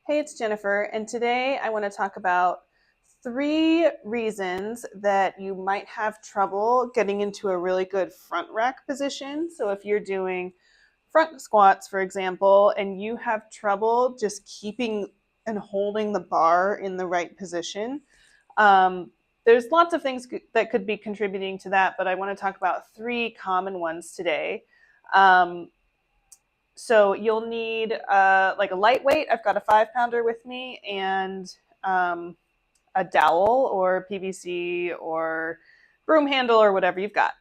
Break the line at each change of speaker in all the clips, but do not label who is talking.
Hey, it's Jennifer, and today I want to talk about 3 reasons that you might have trouble getting into a really good front rack position. So, if you're doing front squats, for example, and you have trouble just keeping and holding the bar in the right position, um, there's lots of things that could be contributing to that, but I want to talk about 3 common ones today. Um, so you'll need like a lightweight. I've got a 5 pounder with me and a dowel or PVC or broom handle or whatever you've got.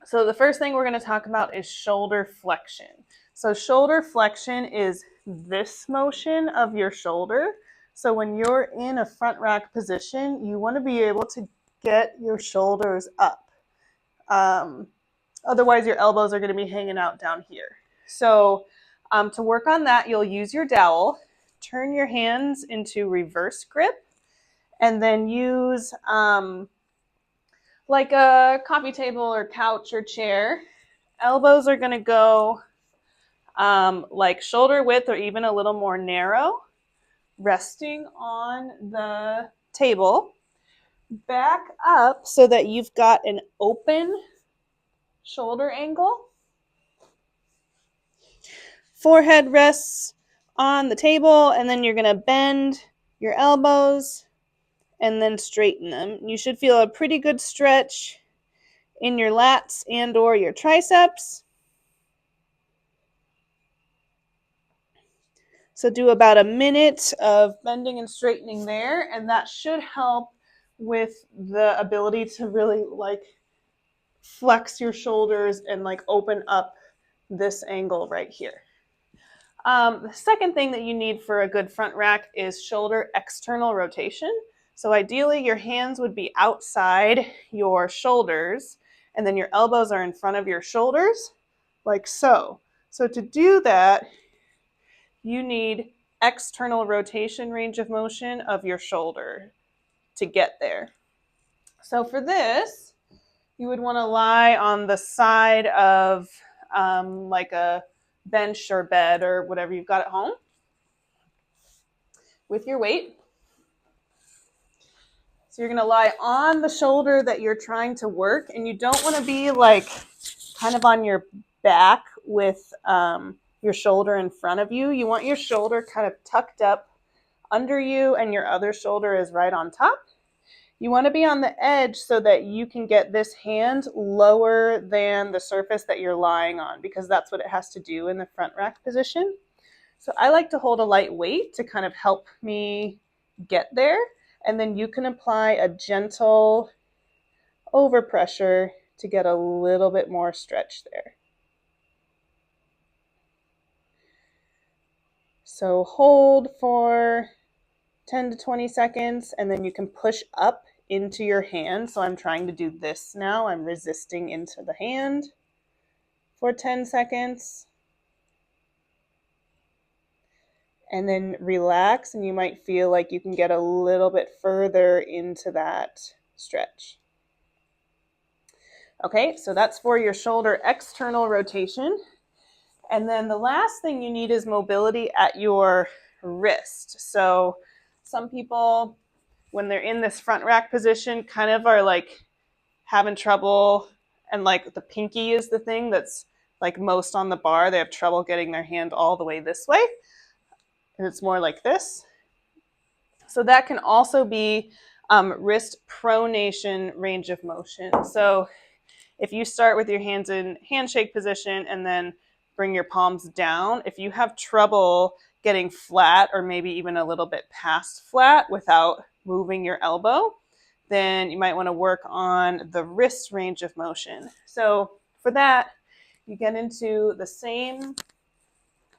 So the first thing we're going to talk about is shoulder flexion. So shoulder flexion is this motion of your shoulder. So when you're in a front rack position, you want to be able to get your shoulders up. Otherwise, your elbows are going to be hanging out down here. So to work on that, you'll use your dowel, turn your hands into reverse grip, and then use like a coffee table or couch or chair. Elbows are going to go like shoulder width or even a little more narrow, resting on the table. Back up so that you've got an open shoulder angle. Forehead rests on the table, and then you're going to bend your elbows and then straighten them. You should feel a pretty good stretch in your lats and or your triceps. So do about a minute of bending and straightening there, and that should help with the ability to really like flex your shoulders and like open up this angle right here. The second thing that you need for a good front rack is shoulder external rotation. So ideally your hands would be outside your shoulders and then your elbows are in front of your shoulders, like so. So to do that, you need external rotation range of motion of your shoulder to get there. So for this, you would want to lie on the side of like a bench or bed or whatever you've got at home with your weight. So you're going to lie on the shoulder that you're trying to work, and you don't want to be like kind of on your back with your shoulder in front of you. You want your shoulder kind of tucked up under you and your other shoulder is right on top. You want to be on the edge so that you can get this hand lower than the surface that you're lying on, because that's what it has to do in the front rack position. So I like to hold a light weight to kind of help me get there. And then you can apply a gentle overpressure to get a little bit more stretch there. So hold for 10 to 20 seconds, and then you can push up into your hand. So I'm trying to do this now. I'm resisting into the hand for 10 seconds. And then relax, and you might feel like you can get a little bit further into that stretch. Okay, so that's for your shoulder external rotation. And then the last thing you need is mobility at your wrist. So some people, when they're in this front rack position, kind of are like having trouble, and like the pinky is the thing that's like most on the bar. They have trouble getting their hand all the way this way, and it's more like this. So that can also be wrist pronation range of motion. So if you start with your hands in handshake position and then bring your palms down, if you have trouble getting flat or maybe even a little bit past flat without moving your elbow, then you might want to work on the wrist range of motion. So for that, you get into the same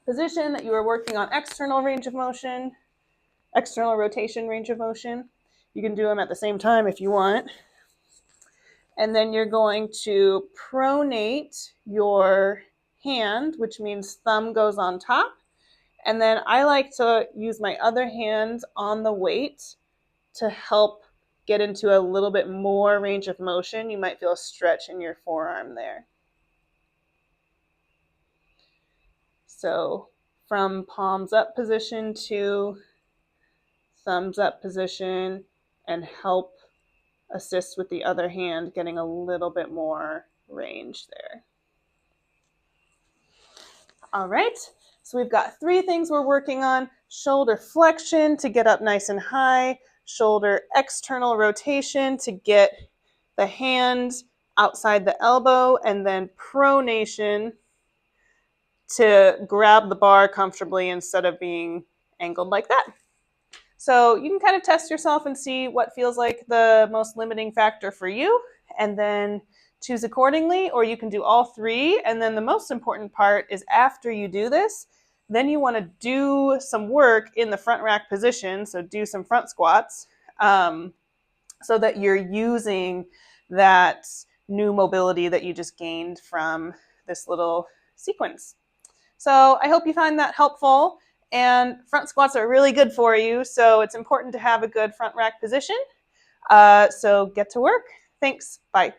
position that you were working on external range of motion, external rotation range of motion. You can do them at the same time if you want. And then you're going to pronate your hand, which means thumb goes on top. And then I like to use my other hand on the weight to help get into a little bit more range of motion. You might feel a stretch in your forearm there. So from palms up position to thumbs up position and help assist with the other hand getting a little bit more range there. All right, so we've got 3 things we're working on: shoulder flexion to get up nice and high, shoulder external rotation to get the hand outside the elbow, and then pronation to grab the bar comfortably instead of being angled like that. So you can kind of test yourself and see what feels like the most limiting factor for you, and then choose accordingly, or you can do all 3. And then the most important part is after you do this, then you want to do some work in the front rack position, so do some front squats, so that you're using that new mobility that you just gained from this little sequence. So I hope you find that helpful. And front squats are really good for you, so it's important to have a good front rack position. So get to work. Thanks. Bye.